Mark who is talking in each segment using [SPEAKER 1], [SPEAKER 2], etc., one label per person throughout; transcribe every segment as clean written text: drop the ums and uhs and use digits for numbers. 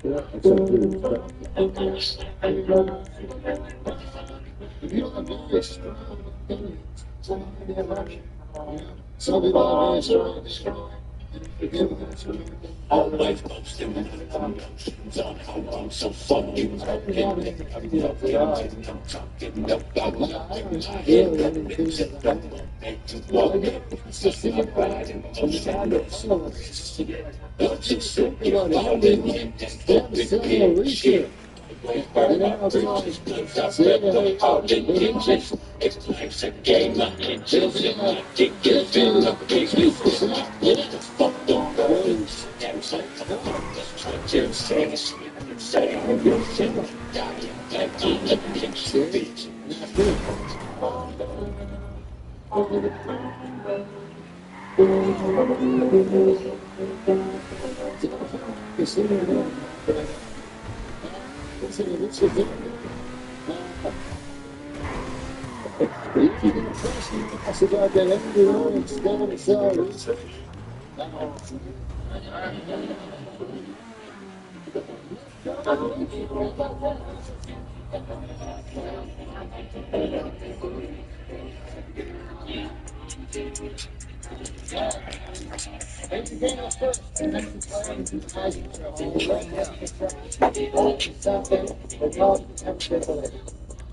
[SPEAKER 1] Yeah, except for if you don't have very strong opinions, some people are very strong. Forgiveness. All life goes through emotions on how I'm so fucking broken. I'm talking about my things that don't make you love me. It's just in your bad emotions. Don't you think about it? Just reach and then I'll be honest, it's life's a game, I can just get it up, get the fuck don't go. There's like just say you should die like you should be. I said, I got everyone, it's going to sell.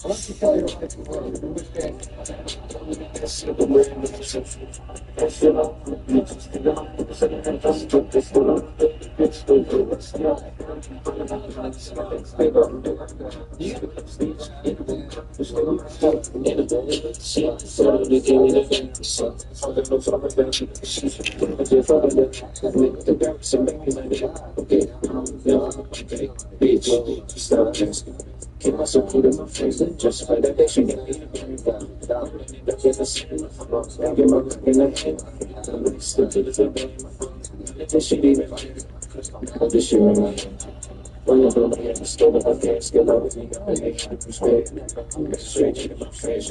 [SPEAKER 1] Why don't you tell your wife to work? Keep myself put in my face and just like that she get me down. That's just a second of my lungs. I get my in the hand. I'm really stuck to the thing. This shit even like this shit in my hand. When you're building it, it's still about that skill over me. I make it respect. I'm just straight in my face.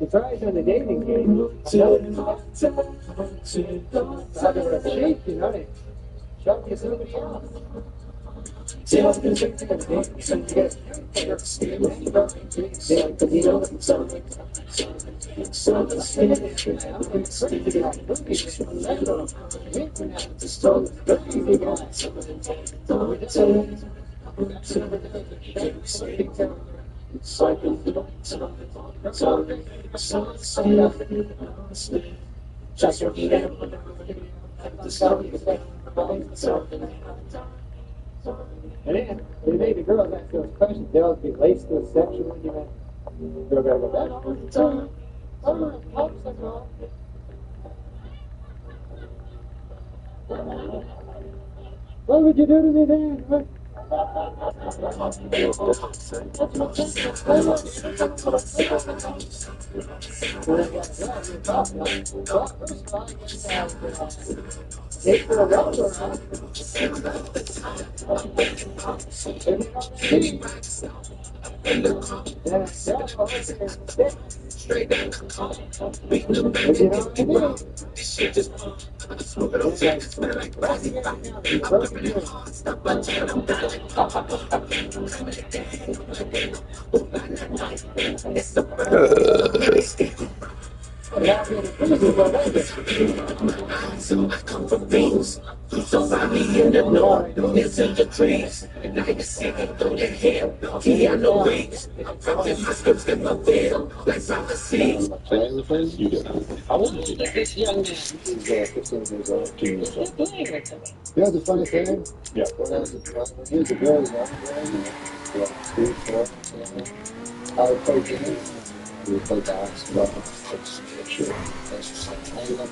[SPEAKER 1] It's always on the dating game. Shake, you know, shock you somebody else. And then, they made the girls ask those questions. They always be laced with sexual argument. Girl gotta go back all the time. What would you do to me then? What? So I come from things. So find me in the north, it's in the trees. And I can see it through the hair. He had no wings. I'm covering my scripts in my veil, like prophecies. Playing the thing? You did. I wouldn't do that. This young man. He's 15 years old. You know the funny thing? Yeah. When he was a very young boy, like 3, 4, I would play games. We would play basketball. Sure. I love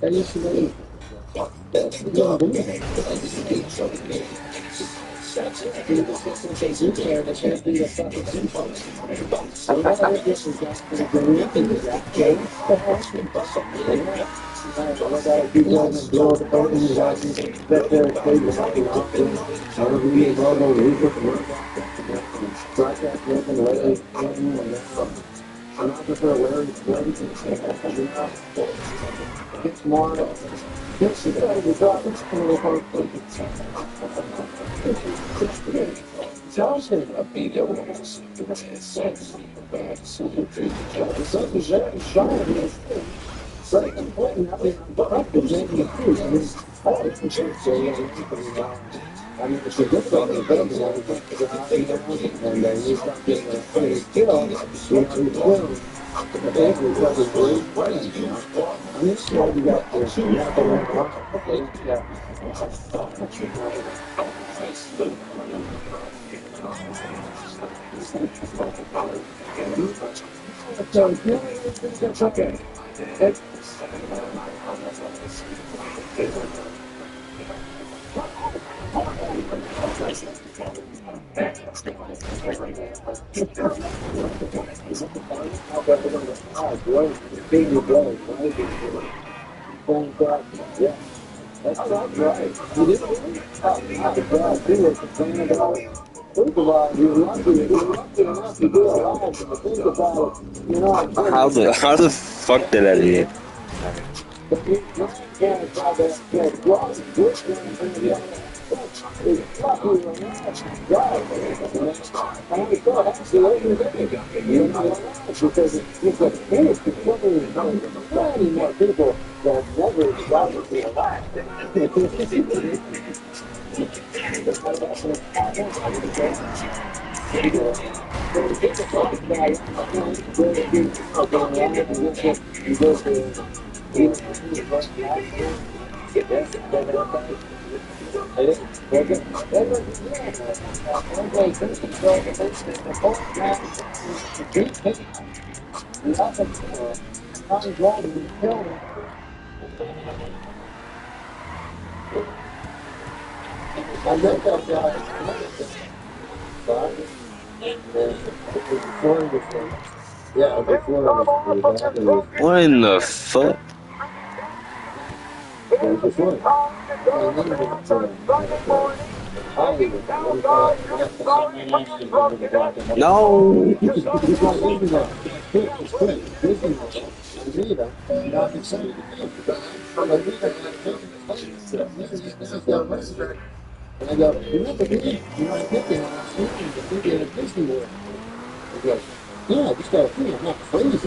[SPEAKER 1] I used to really it's more this is the job it's Johnson a video was something very shiny. So important, I mean, but the making of food, I mean, all the church, I mean, it's a good thing, the baby, and then you start getting a pretty kill, you know, the baby was really crazy, you know. I mean, it's why you got this, you got the one, yeah. So, it's okay. It's yeah, that's right. You didn't really? God, do it. Think about it. You're lucky enough to be alive and to think about it. You know,
[SPEAKER 2] How the fuck did I do it?
[SPEAKER 1] but you can't try that. Well, this is lucky or not. God, and we still absolutely you know, because it's a finish. There's so many more people that never got to be alive. I met that guy. Yeah, before
[SPEAKER 2] What in the fuck? No.
[SPEAKER 1] And I go, remember me? You know, I'm thinking, thinking of Disney World. He goes, yeah, I just got a thing. I'm not crazy.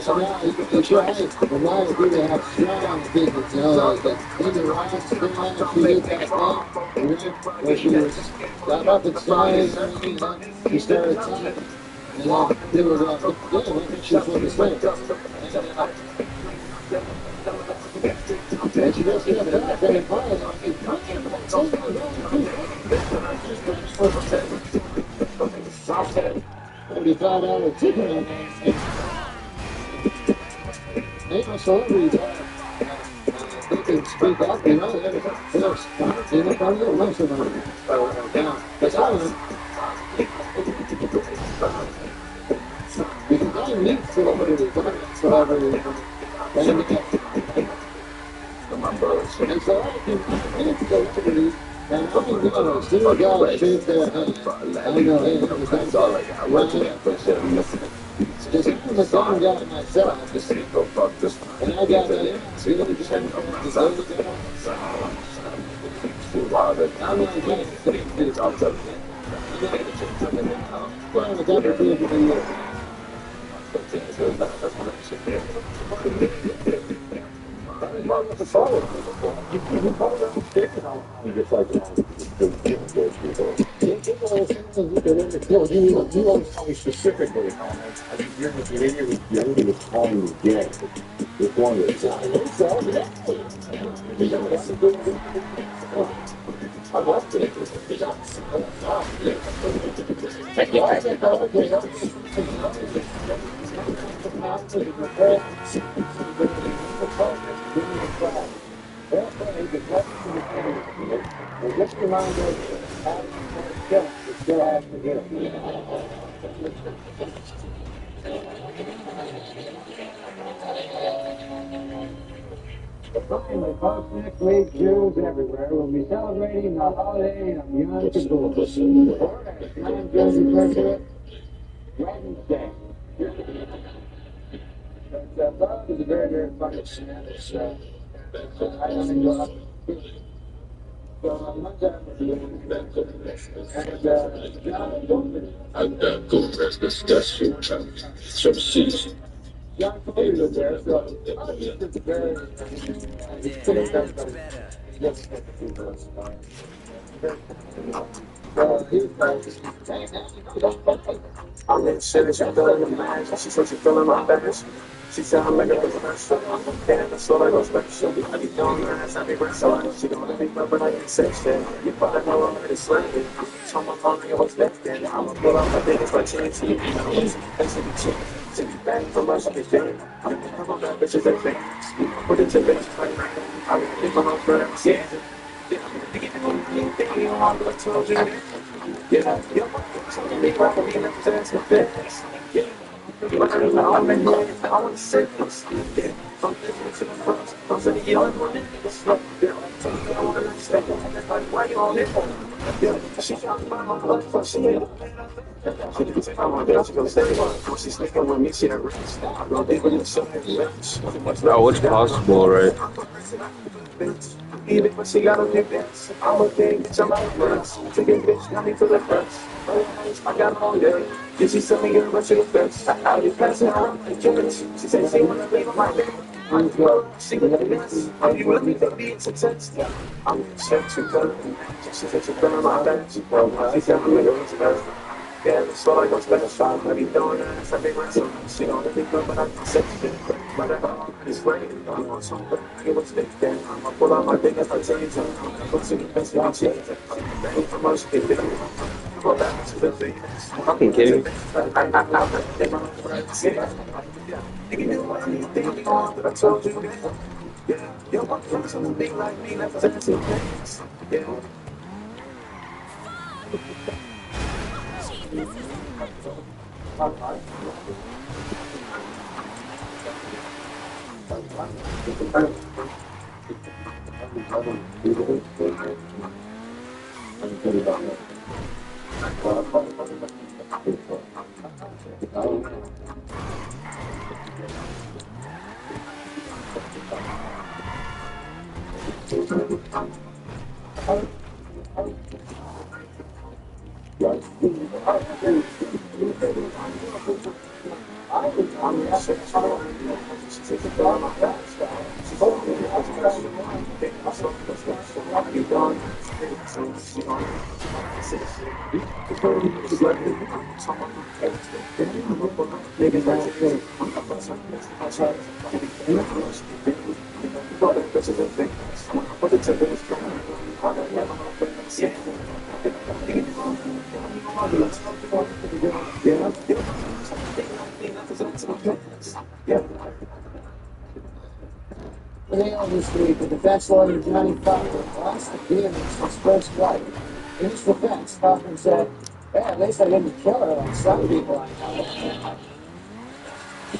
[SPEAKER 1] So now you try, but now you really have strong business, you know, like in the rocks, she did that thing, where she was got up and started, she started telling, and then they were like, yeah, she was from the state. And she goes, yeah, but I'm very fine. $45 ticket on that. Ain't no celebrity. They can speak up, you know, they're smart, you know, probably don't know somebody. Yeah, that's how meet celebrities. Celebrities. And so I can meet celebrities. And I know as soon as I shake their hand, I know, hey, that's all I got. Right? Because I'm a dumb guy myself. And I got that. I'm like, you always tell me specifically. I mean, you're going to call me again. It's one of the just remind us to still have to get Finally, folks, next week, Jews everywhere will be celebrating the holiday of Yom Kippur. Or as non-Jews refer to it, Wednesday. But is a very, very funny thing. I don't enjoy it. So one time, John Cody was there, so it's very, I'm in shit, she's feeling the match. She said she's feeling my bash. She said I'm like a professional. And the soul I go special. I be doing her ass, I be wrestling. She gonna be my but I ain't say shit. You probably know I'm ready slaying. So I'm on me, what's that then? I'ma pull out my biggest by chance. She be cheap. She be bang for much, she be dead. I'm gonna bad bitches that think. Put it to bitch, I be in my house for every season. Yeah, I'm gonna get it on me. Think you don't want to told you. Yeah, you're my me, right? Me, that's my best. Yeah. I want to say this. Yeah, I'm thinking to the first. I'm saying, yeah, I'm on it. Yeah, I want to understand. Like, why you on it? Yeah, she got me by my blood, but she ain't. She didn't say, I'm on it. She gonna stay on. She's sticking with me, she a rich. I'm gonna be with you, so
[SPEAKER 2] Oh, it's possible, right?
[SPEAKER 1] even when she got a new dance, I'm a king, bitch, I'm out of words. Chicken bitch, got me to the first. I got all day. Did she send me a bunch of first? I be passing around like kids. She said she wanna leave on my bed. I'm slow, she got the dance. Are you with me to be success? I'm in shit, she got She said she fell on my back. She said I'm gonna go to bed. Yeah, that's all I go spend a shot. I be doing that. I be my son. She don't let me go, but I can say shit. But I got it's raining. I want something. I get what's thinking. I'ma pull out my thing and start changing. I'm gonna go to the best one changing. Thank for much. Get it. Go back to the thing.
[SPEAKER 2] Fucking kidding me?
[SPEAKER 1] You can do anything you want, but I told you. Yeah, you want something big like me. That's the things. Yeah. This week, the defense lawyer Johnny Cochran lost the Phoenix his first fight. In his defense, Cochran said, "Hey, at least I didn't kill her like some people I know." So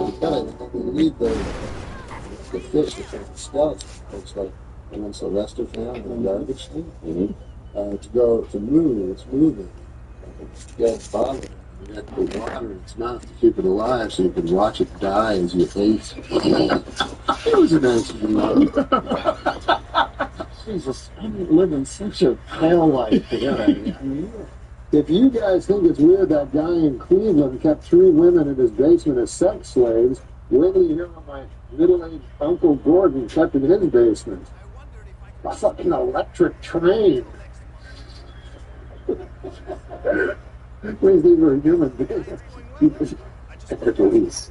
[SPEAKER 1] you kind of need the fish to take the scouts. It's like when Sylvester found in the garbage thing. To go to move, it's moving. You got to follow it. You got to put water in its mouth to keep it alive so you can watch it die as you eat. It was a nice view. Jesus, I'm living such a hell life today. If you guys think it's weird that guy in Cleveland kept 3 women in his basement as sex slaves, wait till you hear what my middle-aged Uncle Gordon kept in his basement. That's like an electric train. Wait, these were human beings. At the police.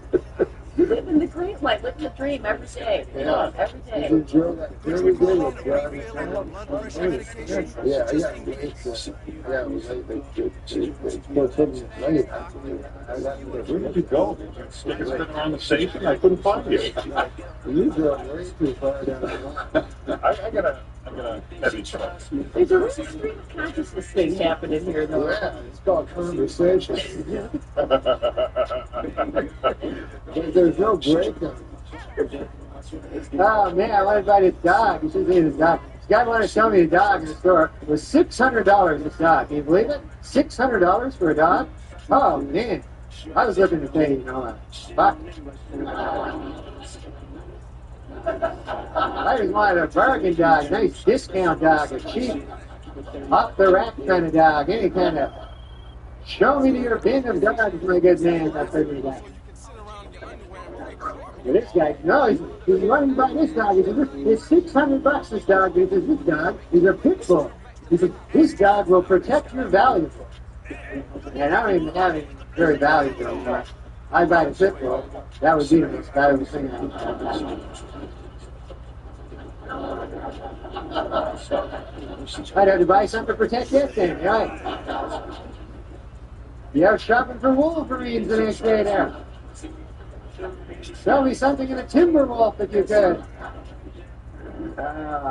[SPEAKER 3] Living the dream, like living the dream every day.
[SPEAKER 1] Yeah.
[SPEAKER 3] Every day.
[SPEAKER 1] Every day was driving around. Yeah, it was like
[SPEAKER 4] Where did you go? Stick it around the station? I couldn't find you.
[SPEAKER 1] You drove way too far down the line.
[SPEAKER 4] I gotta heavy truck.
[SPEAKER 3] There's a real stream of consciousness thing happening here, though.
[SPEAKER 1] Yeah, it's called conversation. There's no break. Oh man, I want to buy this dog. You should see this dog. It's
[SPEAKER 5] guy wanted to sell me a dog in the store. It was $600 this dog. Can you believe it? $600 for a dog? Oh, man. I was looking to pay, you know, a buck. I just wanted a bargain dog, nice discount dog, a cheap, off the rack kind of dog, any kind of show me to your bin of dogs, my good man. That's what that. But this guy, no, he's running by this dog. He says, it's $600 this dog. He says, this dog is a pit bull. He says, this dog will protect your valuables. And I don't even have any very valuable. But I buy the pit bull. That would be the most valuable thing I I'd have to buy something to protect that thing, right? You out shopping for wolverines the next day there. Sell me something in a timber wolf if you could.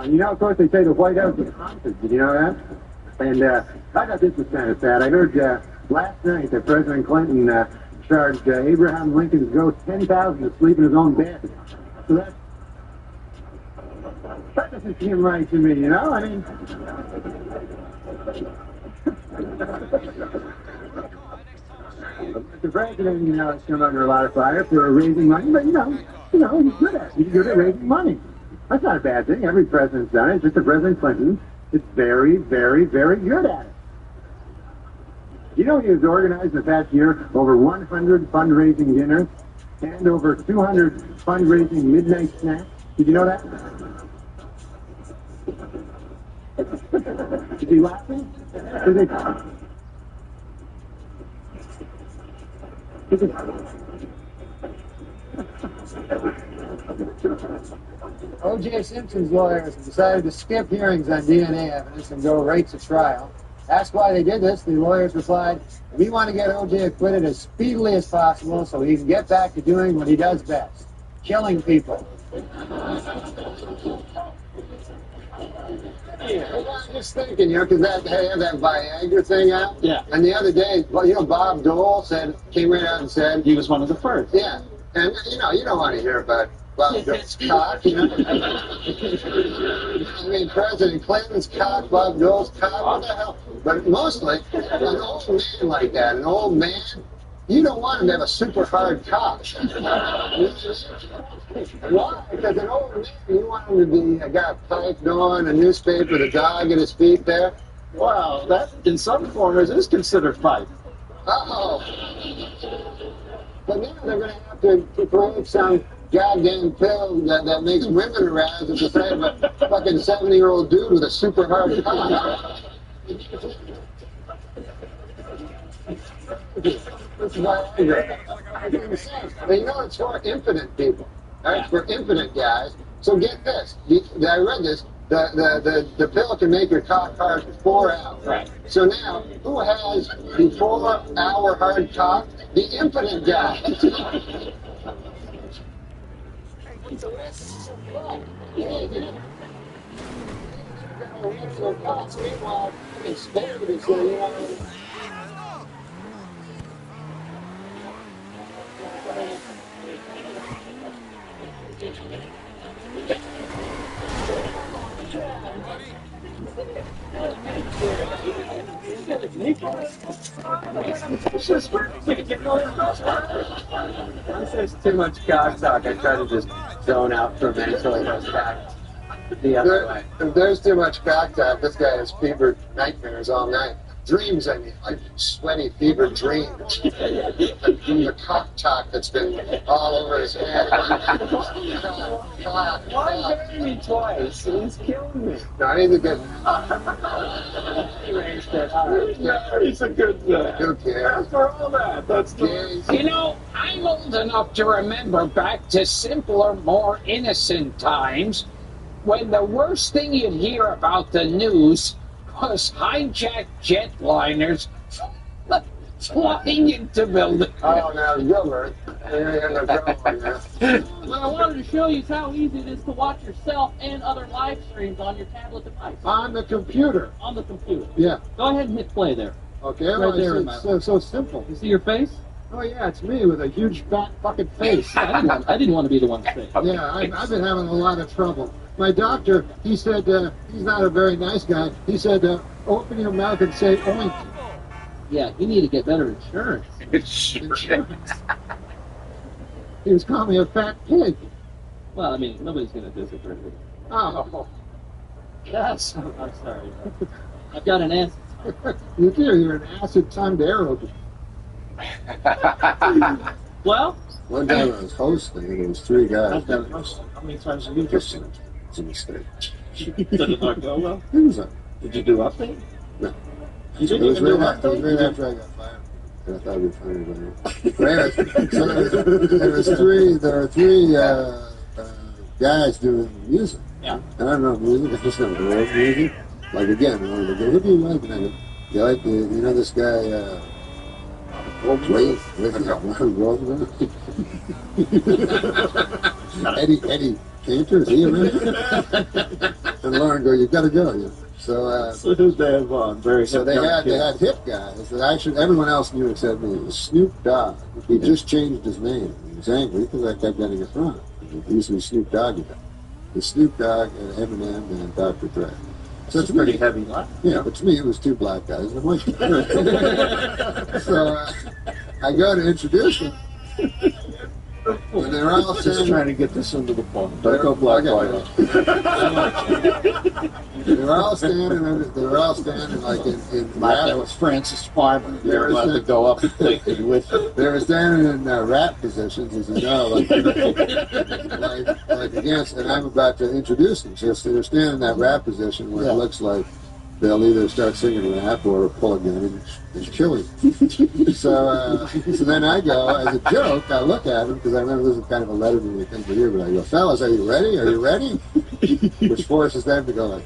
[SPEAKER 5] You know, of course, they say the White House is haunted. Did you know that? And I thought this was kind of sad. I heard last night that President Clinton charged Abraham Lincoln's ghost $10,000 to sleep in his own bed. So that doesn't seem right to me, you know? I mean... The president, you know, has come under a lot of fire for raising money, but, you know, he's good at it. He's good at raising money. That's not a bad thing. Every president's done it. It's just that President Clinton is very, very, very good at it. You know, he has organized in the past year over 100 fundraising dinners and over 200 fundraising midnight snacks. Did you know that? Is he laughing? O.J. Simpson's lawyers decided to skip hearings on DNA evidence and go right to trial. Asked why they did this, the lawyers replied, we want to get O.J. acquitted as speedily as possible so he can get back to doing what he does best, killing people. Yeah, I'm just thinking, you know, because they have that Viagra thing out. Yeah. And the other day, well, you know, Bob Dole came right out and said he was one of the first. Yeah. And you don't want to hear about Bob Dole's cock, you know. I mean, President Clinton's cock, Bob Dole's cock, what the hell? But mostly, an old man like that, an old man, you don't want him to have a super hard cock. Why? Because an old man, you want him to be got a pipe going, a newspaper, the dog at his feet there. Well, that in some corners is considered pipe. Uh-oh. But now they're going to have to create some goddamn pill that makes women aroused at the same of a fucking 70-year-old dude with a super hard cock. This is Viagra. But you know it's for impotent people. Right? It's for impotent guys. So get this. I read this. The pill can make your cock hard for 4 hours. Right. So now, who has the 4-hour hard cock? The impotent guy. Once there's too much cock talk, I try to just zone out for a minute until it goes back the other way. If there's too much cock talk, this guy has fevered nightmares all night. Dreams, I mean, like sweaty, fevered dreams. The cock talk that's been all over his head. Why bury me twice? He's killing me. No, he's a good he's a good who cares? For all that, that's the...
[SPEAKER 6] You know, I'm old enough to remember back to simpler, more innocent times when the worst thing you'd hear about the news was hijacked jetliners flying into buildings.
[SPEAKER 5] Oh, now, Gilbert.
[SPEAKER 3] What I wanted to show you is how easy it is to watch yourself and other live streams on your tablet device.
[SPEAKER 5] On the computer.
[SPEAKER 3] On the computer.
[SPEAKER 5] Yeah.
[SPEAKER 3] Go ahead and hit play there.
[SPEAKER 5] Okay,
[SPEAKER 3] right there.
[SPEAKER 5] It's so simple.
[SPEAKER 3] You see your face?
[SPEAKER 5] Oh, yeah, it's me with a huge fat fucking face.
[SPEAKER 3] I didn't want to be the one to say it.
[SPEAKER 5] Yeah, I've been having a lot of trouble. My doctor, he said, he's not a very nice guy. He said, open your mouth and say oink.
[SPEAKER 3] Yeah, you need to get better insurance.
[SPEAKER 5] Insurance. He was calling me a fat pig.
[SPEAKER 3] Well, I mean, nobody's going to disagree with you.
[SPEAKER 5] Oh,
[SPEAKER 3] Yes. I'm sorry. I've got an answer.
[SPEAKER 5] you do. You're an acid-tongued arrow.
[SPEAKER 3] Well,
[SPEAKER 5] One time I was hosting, and there was three guys.
[SPEAKER 4] I've done most. How many times have you just seen it?
[SPEAKER 5] It's a mistake.
[SPEAKER 4] Did it not go well?
[SPEAKER 5] It was a,
[SPEAKER 4] Did you do update?
[SPEAKER 5] No.
[SPEAKER 4] You
[SPEAKER 5] it
[SPEAKER 4] didn't
[SPEAKER 5] was
[SPEAKER 4] even do
[SPEAKER 5] right
[SPEAKER 4] update?
[SPEAKER 5] after I got fired. And I thought it'd be funny, but anyway. So there were three guys doing music.
[SPEAKER 4] Yeah.
[SPEAKER 5] And I don't know music, I just know the word music. Like again, I wanted to go, what do you like? And I go, you like you know this guy, Eddie Cantor, is he around? And Lauren go, you gotta go. Yeah.
[SPEAKER 4] So who's Dave Vaughn? Very
[SPEAKER 5] So they had hip guys that actually everyone else knew except me. It was Snoop Dogg. He just changed his name. He was angry because I kept getting it wrong. He used to be Snoop Doggy. The Snoop Dogg and Eminem and Dr. Dre. So it's
[SPEAKER 4] pretty heavy line.
[SPEAKER 5] Yeah, but to me it was two black guys and a white guy. So I go to introduce them. When they're all
[SPEAKER 4] Just
[SPEAKER 5] standing,
[SPEAKER 4] trying to get this into the point. Don't go black white.
[SPEAKER 5] they were all standing like in
[SPEAKER 4] That was Francis Farmer. They were allowed to go up and take you with them.
[SPEAKER 5] they were standing in rap positions, as you know, like against, and I'm about to introduce them. So they're standing in that rap position where it looks like they'll either start singing rap or pull a gun and kill him. So then I go, as a joke, I look at them, because I remember this was kind of a letterman thing for you, but I go, fellas, are you ready? Are you ready? Which forces them to go like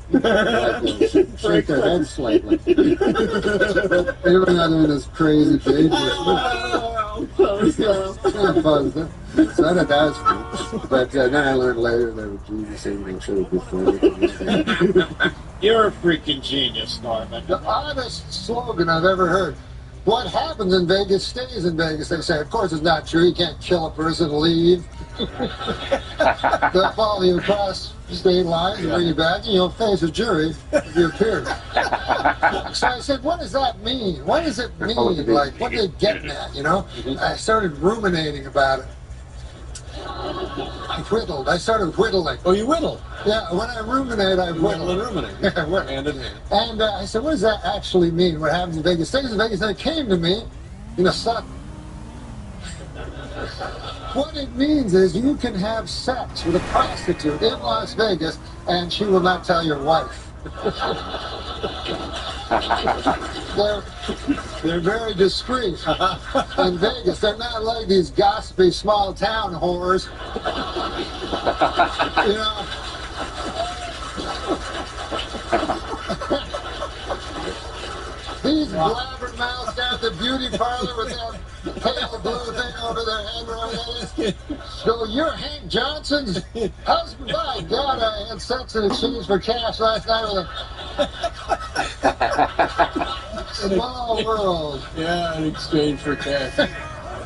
[SPEAKER 5] shake their heads slightly. Even though they're in this crazy dangerous So I thought that was fun. But then I learned later they were genius and they should have been funny.
[SPEAKER 4] You're a freaking genius, Norman.
[SPEAKER 5] The oddest slogan I've ever heard. What happens in Vegas stays in Vegas, they say. Of course it's not true. You can't kill a person and leave. They'll follow you across state lines and bring you back, and you'll face a jury of your peers. So I said, what does that mean? What does it mean? Like, what are they getting at, you know? I started ruminating about it. I whittled. I started whittling.
[SPEAKER 4] Oh, you whittle?
[SPEAKER 5] Yeah, when I ruminate, I whittle.
[SPEAKER 4] Ruminate. Hand in hand.
[SPEAKER 5] And I said, what does that actually mean? What happens in Vegas stays in Vegas? And it came to me in a sudden. What it means is you can have sex with a prostitute in Las Vegas and she will not tell your wife. They're very discreet in Vegas. They're not like these gossipy small town whores. You know. These blabbermouths down at the beauty parlor with that pale blue thing over their head right. So you're Hank Johnson's husband? My God, I had sex in exchange for cash last night with a small world.
[SPEAKER 4] Yeah, in exchange for cash.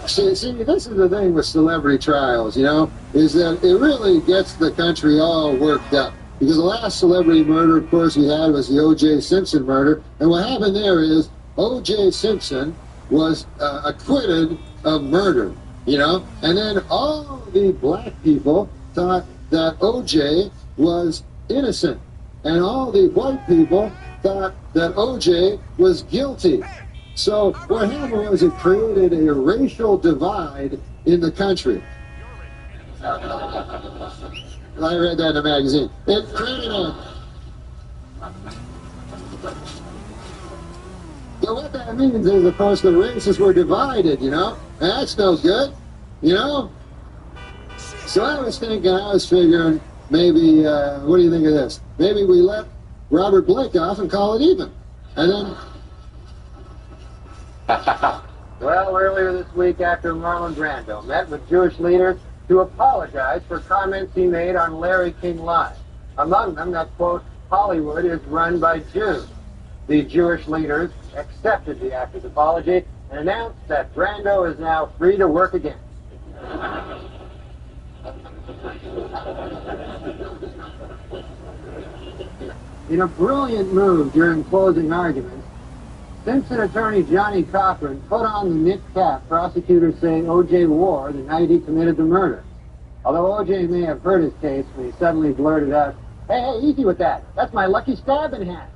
[SPEAKER 5] See, this is the thing with celebrity trials, you know, is that it really gets the country all worked up. Because the last celebrity murder, of course, we had was the O.J. Simpson murder. And what happened there is O.J. Simpson was acquitted of murder, you know. And then all the black people thought that O.J. was innocent. And all the white people thought that O.J. was guilty. So what happened was it created a racial divide in the country. I read that in a magazine. It created a... So what that means is, of course, the races were divided, you know? And that's no good, you know? So I was figuring, maybe, what do you think of this? Maybe we let Robert Blake off and call it even. And then...
[SPEAKER 7] Well, earlier this week, actor Marlon Brando met with Jewish leaders to apologize for comments he made on Larry King Live. Among them, that, quote, Hollywood is run by Jews. The Jewish leaders accepted the actor's apology and announced that Brando is now free to work again. In a brilliant move during closing arguments, Simpson attorney Johnny Cochran put on the knit cap prosecutors say O.J. wore the night he committed the murder. Although O.J. may have hurt his case when he suddenly blurted out, "Hey, easy with that. That's my lucky stabbing hat."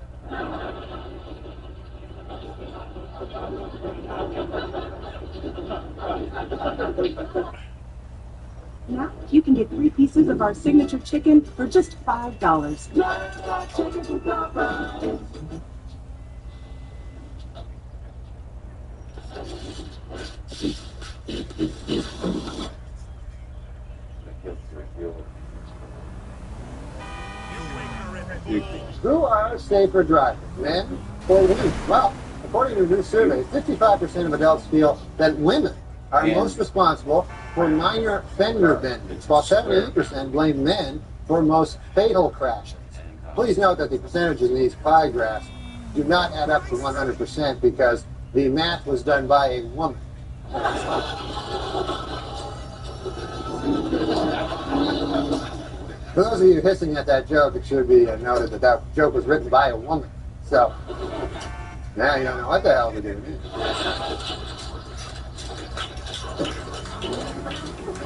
[SPEAKER 8] Now you can get 3 pieces of our signature chicken for just $5.
[SPEAKER 5] Who are safer drivers, men or women? Well, according to a new survey, 55% of adults feel that women are most responsible for minor fender benders, while 78% blame men for most fatal crashes. Please note that the percentages in these pie graphs do not add up to 100% because the math was done by a woman. For those of you hissing at that joke, it should be noted that that joke was written by a woman. So, now you don't know what the hell to do.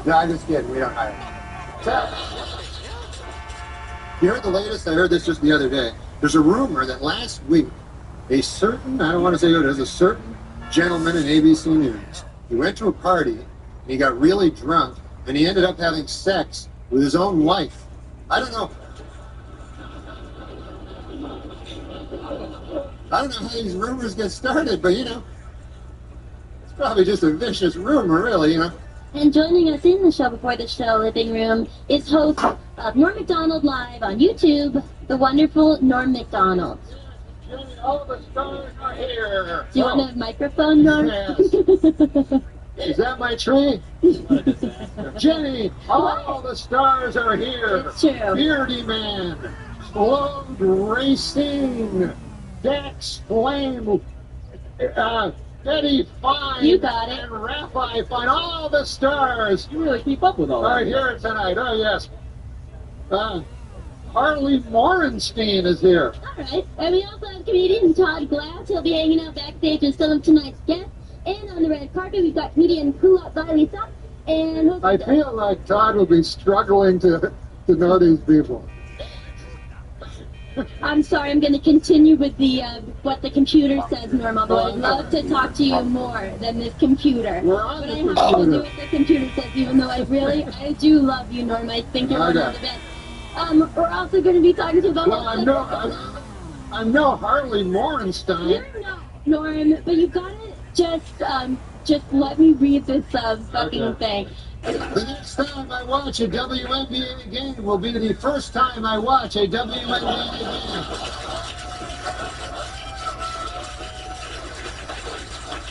[SPEAKER 5] No, I'm just kidding. We don't hire them. You heard the latest? I heard this just the other day. There's a rumor that last week, a certain, I don't want to say who it is, a certain gentleman in ABC News, he went to a party, and he got really drunk, and he ended up having sex with his own wife. I don't know how these rumors get started, but, you know, it's probably just a vicious rumor, really, you know.
[SPEAKER 9] And joining us in the show before the show living room is host of Norm Macdonald Live on YouTube, the wonderful Norm Macdonald.
[SPEAKER 5] All the stars are here.
[SPEAKER 9] Do you want a microphone, Norm?
[SPEAKER 5] Yes. Is that my tree? Jenny, all the stars are here.
[SPEAKER 9] It's true.
[SPEAKER 5] Beardy Man, Load Racing, Dex Flame, Betty Fine,
[SPEAKER 9] You got it.
[SPEAKER 5] and Raphael Fine. All the stars
[SPEAKER 3] You really keep up with all
[SPEAKER 5] are
[SPEAKER 3] that.
[SPEAKER 5] here tonight. Oh, yes. Harley Morenstein is here.
[SPEAKER 9] All right. And we also have comedian Todd Glass. He'll be hanging out backstage with some of tonight's guests. And on the red carpet, we've got comedian Kulop Bailey-Sop. And
[SPEAKER 5] I feel like Todd will be struggling to know these people.
[SPEAKER 9] I'm sorry, I'm going to continue with the what the computer says, Norm, although I'd love to talk to you more than this computer.
[SPEAKER 5] We're on
[SPEAKER 9] But
[SPEAKER 5] the
[SPEAKER 9] I have to do
[SPEAKER 5] computer.
[SPEAKER 9] what the computer says, even though I do love you, Norm. I think you're one of the best. We're also going to be talking to about...
[SPEAKER 5] Well, I'm no Harley Morenstein.
[SPEAKER 9] You're not, Norm, but you got to just let me read this fucking thing.
[SPEAKER 5] The next time I watch a WNBA game will be the first time I watch a WNBA game.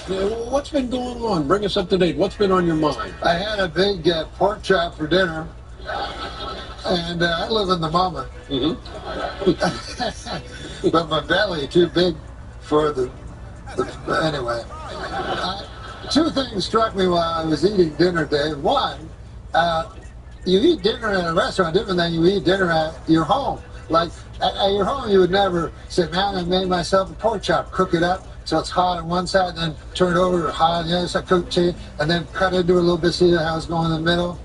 [SPEAKER 10] Yeah, well, what's been going on? Bring us up to date. What's been on your mind?
[SPEAKER 5] I had a big pork chop for dinner, and I live in the moment. But my belly too big for the anyway. Two things struck me while I was eating dinner, Dave. One, you eat dinner at a restaurant different than you eat dinner at your home. Like, at your home, you would never say, man, I made myself a pork chop, cook it up so it's hot on one side, then turn it over to hot on the other side, cook it, and then cut into a little bit, see how it's going in the middle.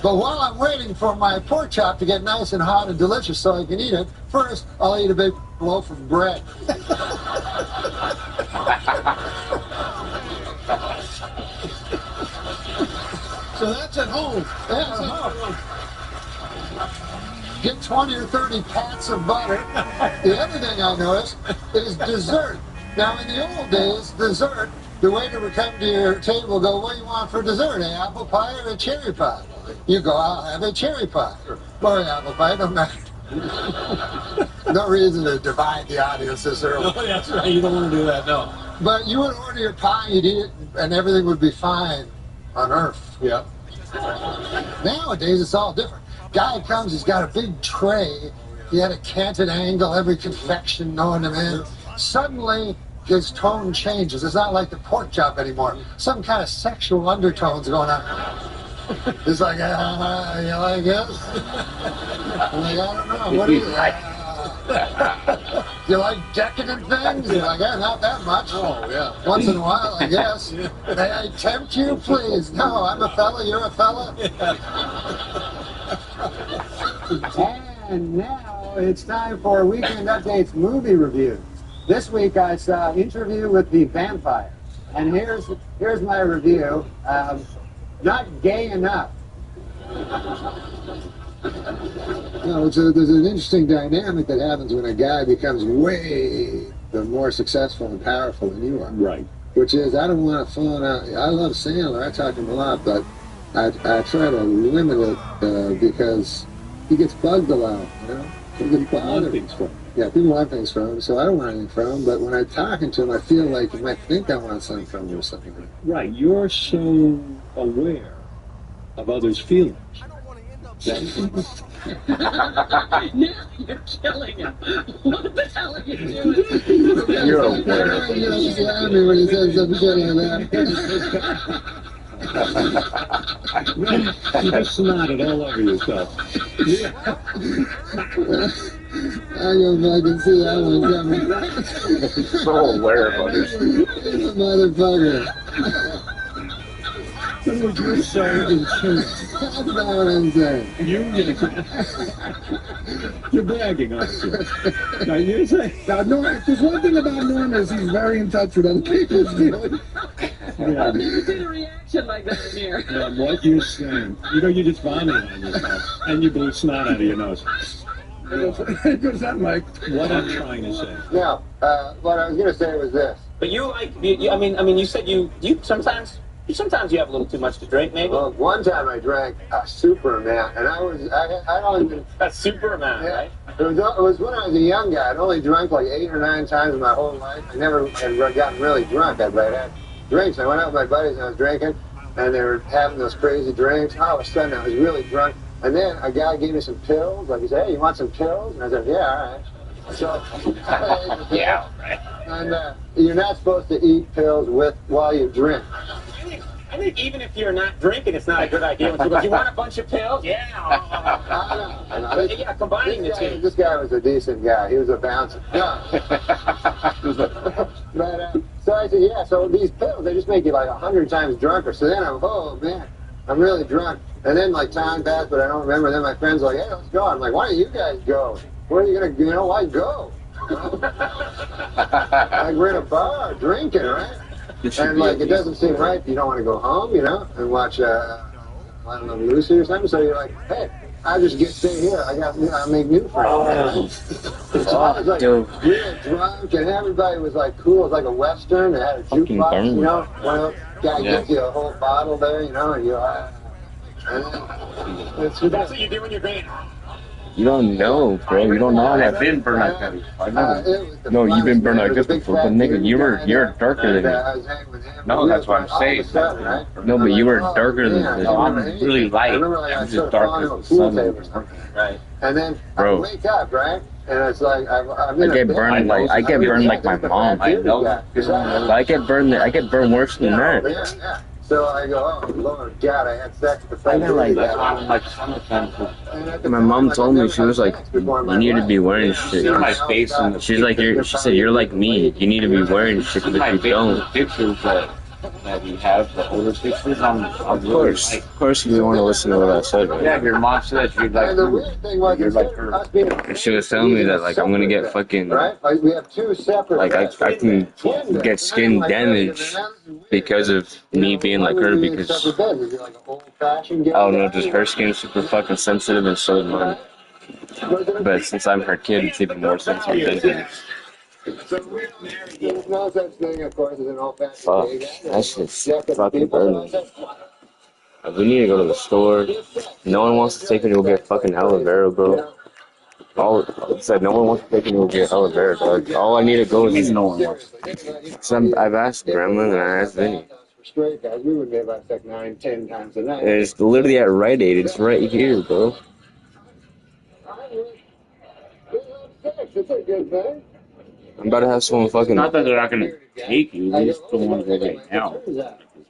[SPEAKER 5] But while I'm waiting for my pork chop to get nice and hot and delicious so I can eat it, first, I'll eat a big loaf of bread.
[SPEAKER 10] So that's at home.
[SPEAKER 5] That's at home. Get 20 or 30 pats of butter. The other thing I noticed is dessert. Now, in the old days, dessert, the waiter would come to your table and go, what do you want for dessert, an apple pie or a cherry pie? You go, I'll have a cherry pie. Or an apple pie, no matter. No reason to divide the audience this early.
[SPEAKER 10] Oh, that's right. You don't want to do that, no.
[SPEAKER 5] But you would order your pie, you'd eat it, and everything would be fine on earth.
[SPEAKER 10] Yeah.
[SPEAKER 5] Nowadays, it's all different. Guy comes, he's got a big tray, he had a canted angle, every confection known to man. Suddenly, his tone changes. It's not like the pork chop anymore. Some kind of sexual undertones going on. It's like, you like this? I'm like, I don't know. What do you like? You like decadent things? You're like, not that much.
[SPEAKER 10] Oh, yeah.
[SPEAKER 5] Once in a while, I guess. May I tempt you, please? No, I'm a fella, you're a fella. And now it's time for Weekend Update's movie review. This week I saw Interview with the Vampire. And here's my review. Not gay enough. No, there's an interesting dynamic that happens when a guy becomes way more successful and powerful than you are.
[SPEAKER 10] Right.
[SPEAKER 5] Which is, I don't want to phone out. I love Sandler. I talk to him a lot, but I try to limit it because he gets bugged a lot. You know, people get bothered.
[SPEAKER 10] Things from him.
[SPEAKER 5] Yeah, people want things from him, so I don't want anything from him. But when I'm talking to him, I feel like he might think I want something from him or something.
[SPEAKER 10] Right. You're so aware of others' feelings.
[SPEAKER 3] Now you're killing him. What the hell are you doing?
[SPEAKER 2] You're aware.
[SPEAKER 5] You know, slam me when he says some shit like that.
[SPEAKER 10] You just snotted all over yourself.
[SPEAKER 5] I go fucking see that one coming.
[SPEAKER 2] So aware of others.
[SPEAKER 5] He's a motherfucker.
[SPEAKER 10] You're so in tune.
[SPEAKER 5] That's not what I'm saying.
[SPEAKER 10] You're bragging, aren't you? Now, you say,
[SPEAKER 5] Now, there's one thing about Norm is he's very in touch with other people's feelings.
[SPEAKER 10] yeah,
[SPEAKER 3] I've never seen a reaction like that in here.
[SPEAKER 10] what you're saying. You know, you just vomited on yourself, and you blew snot out of your nose.
[SPEAKER 5] Goes that, Mike?
[SPEAKER 10] What I'm trying to say.
[SPEAKER 7] Now, what I was going to say was this.
[SPEAKER 11] But you like, I mean, you said you sometimes you have a little too much to drink, maybe.
[SPEAKER 7] Well, one time I drank a super amount, and I don't even...
[SPEAKER 11] A super amount,
[SPEAKER 7] Yeah.
[SPEAKER 11] right?
[SPEAKER 7] It was when I was a young guy. I'd only drunk like 8 or 9 times in my whole life. I never had gotten really drunk. I'd had drinks. I went out with my buddies and I was drinking, and they were having those crazy drinks. All of a sudden, I was really drunk. And then a guy gave me some pills. Like, he said, hey, you want some pills? And I said, yeah, all right. So,
[SPEAKER 11] Yeah, right.
[SPEAKER 7] And you're not supposed to eat pills while you drink.
[SPEAKER 11] I think even if you're not drinking, it's not a good idea. When people go, you want a bunch of pills? Yeah.
[SPEAKER 7] I know.
[SPEAKER 11] Yeah, combining the two.
[SPEAKER 7] This guy was a decent guy. He was a bouncer. No. But, so I said, yeah, so these pills, they just make you like 100 times drunker. So then oh, man, I'm really drunk. And then, like, time passed, but I don't remember. Then my friend's like, hey, let's go. I'm like, why don't you guys go? Where are you going to, why go? Like, we're in a bar drinking, right? And, like, it doesn't seem right. You don't want to go home, and watch, I don't know, Lucy or something. So you're like, hey, I'll just stay here. I'll make new friends. So I was, like, real drunk, and everybody was, like, cool. It was like a Western. They had a jukebox, One of those guy gives you a whole bottle there, and you're
[SPEAKER 11] That's what you do when you're drinking.
[SPEAKER 2] You don't know, bro. You don't know.
[SPEAKER 11] I've been burned like that. I know.
[SPEAKER 2] No, you've been burned like this before. But nigga, you're darker than me.
[SPEAKER 11] No, that's what I'm saying.
[SPEAKER 2] No, but you were darker than this.
[SPEAKER 11] I'm really light. I'm just darker than the sun. Right.
[SPEAKER 7] And then
[SPEAKER 2] Bro.
[SPEAKER 7] I wake up, right? And it's like I'm in
[SPEAKER 2] I get burned like my mom.
[SPEAKER 7] I know.
[SPEAKER 2] I get burned worse than that.
[SPEAKER 7] Yeah. So I go, oh Lord God, I had sex with the
[SPEAKER 2] I got my mom told me, she was like, you need to be wearing shit.
[SPEAKER 11] My face and
[SPEAKER 2] She's like, she said, you're like me. You need to be wearing shit, but you don't.
[SPEAKER 11] Pictures that you have, the older pictures.
[SPEAKER 2] Of course, you want to listen to what I said, right?
[SPEAKER 11] Yeah, your mom said you'd like
[SPEAKER 7] And the weird thing was,
[SPEAKER 11] you're like her.
[SPEAKER 2] She was telling me that, like, I'm gonna get fucking,
[SPEAKER 7] right? Like we have 2 separate.
[SPEAKER 2] like, I can get skin damage because of me being like her, because, I don't know, just her skin's super fucking sensitive and so is mine. But since I'm her kid, it's even more sensitive than me.
[SPEAKER 7] There's no such thing, of course, as an old-fashioned
[SPEAKER 2] Fuck,
[SPEAKER 7] gay guy.
[SPEAKER 2] that shit's fucking burning. We need to go to the store. No one wants to take me to go get fucking aloe vera, bro. No one wants to take me to go get aloe vera, dog. All I need to go is no one wants. I've asked Grandma and I asked Vinny.
[SPEAKER 7] Straight guys, we would maybe have sex 9, 10 times a night.
[SPEAKER 2] And it's literally at Rite Aid. It's right here, bro.
[SPEAKER 7] It's a good thing.
[SPEAKER 2] I'm about to have someone fucking.
[SPEAKER 11] Not that they're not gonna take you, they just don't want to go right now.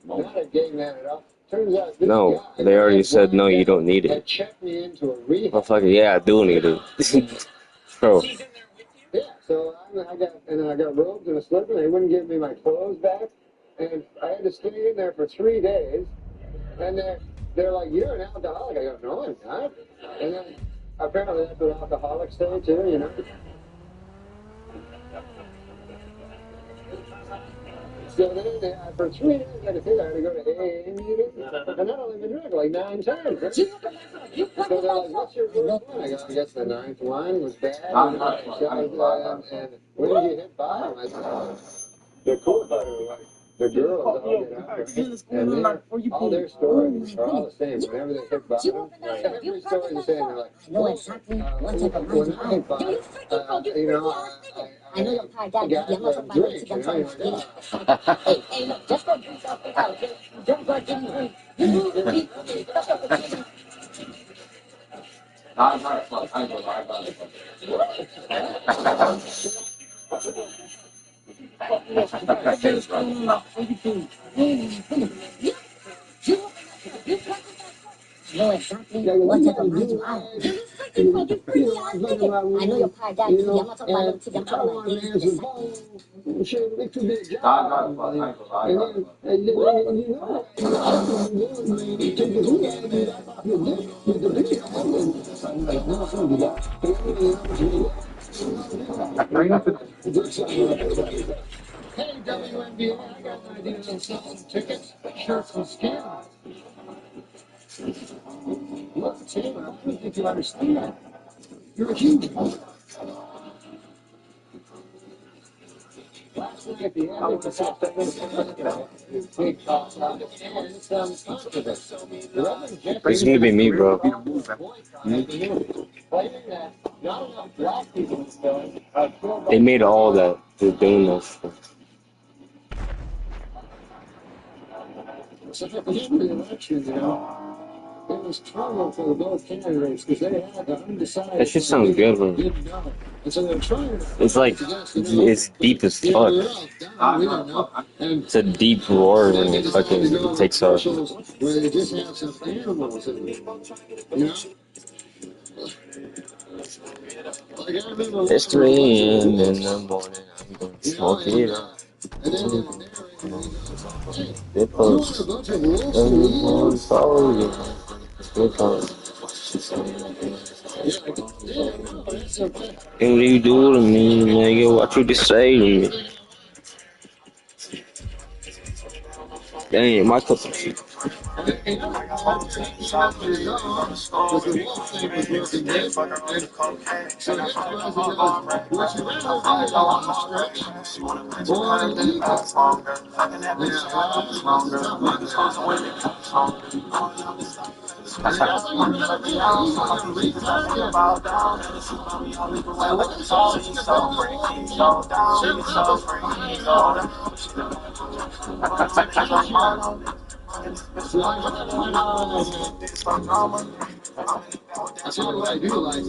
[SPEAKER 7] Not a gay man at all.
[SPEAKER 5] Turns out this
[SPEAKER 2] No,
[SPEAKER 5] guy
[SPEAKER 2] they already
[SPEAKER 5] had
[SPEAKER 2] said
[SPEAKER 5] one
[SPEAKER 2] no. You
[SPEAKER 5] that
[SPEAKER 2] don't need
[SPEAKER 5] had
[SPEAKER 2] it.
[SPEAKER 5] checked me into a rehab.
[SPEAKER 2] Motherfucker, yeah, I do need it, bro.
[SPEAKER 5] Yeah, so I got robes and a slipper. They wouldn't give me my clothes back, and I had to stay in there for 3 days. And they're like, "You're an alcoholic." I go, "No, I'm not." And then apparently that's what alcoholics say too, you know. So then for 3 days I had to sit there. I had to go to AA meetings, and I don't even drink like 9 times. Right? So they're like, "What's your worst one?" I go, "I guess the 9th one was bad." And when did you hit bottom? I said, "The cool part of it was the girls all get up, right? And all their stories are all the same. Whenever they hit bottom, every story is the same. They're like, "When I hit bottom, you know, I got drinks, you know, you're like,
[SPEAKER 9] Know exactly what type of mind you are. I know your part that TV. I'm not talking about little TV. I'm talking about daily necessities.
[SPEAKER 5] it could be a job. And you know, take the hood off your dick with the dick. I'm like, no, I don't do that. Hey, WNBA, I got an idea of selling tickets, shirts, and skins. Look, Taylor, I don't think you understand. You're a huge part. Last night, the end of the big talk and some controversy. Reverend
[SPEAKER 2] It's gonna be me, bro.
[SPEAKER 5] claiming that not enough black people in the film are killed by
[SPEAKER 2] They made all that. They're doing this.
[SPEAKER 5] So at the end of the election, you know, it was trouble for both candidates because they had the undecided.
[SPEAKER 2] That shit sounds good, bro.
[SPEAKER 5] Didn't know. And so they're trying to.
[SPEAKER 2] It's like it's deep as fuck. It's a deep roar when it fucking takes off.
[SPEAKER 5] Where they just have some animals in it, you know? Like I remember
[SPEAKER 2] It's 3 a.m. in the morning. I'm gonna smoke it up. It posts. Everyone follow you. It posts. And what you do to me, nigga? What you just say to me? Dang, my cup of shit.
[SPEAKER 5] That's what I do like.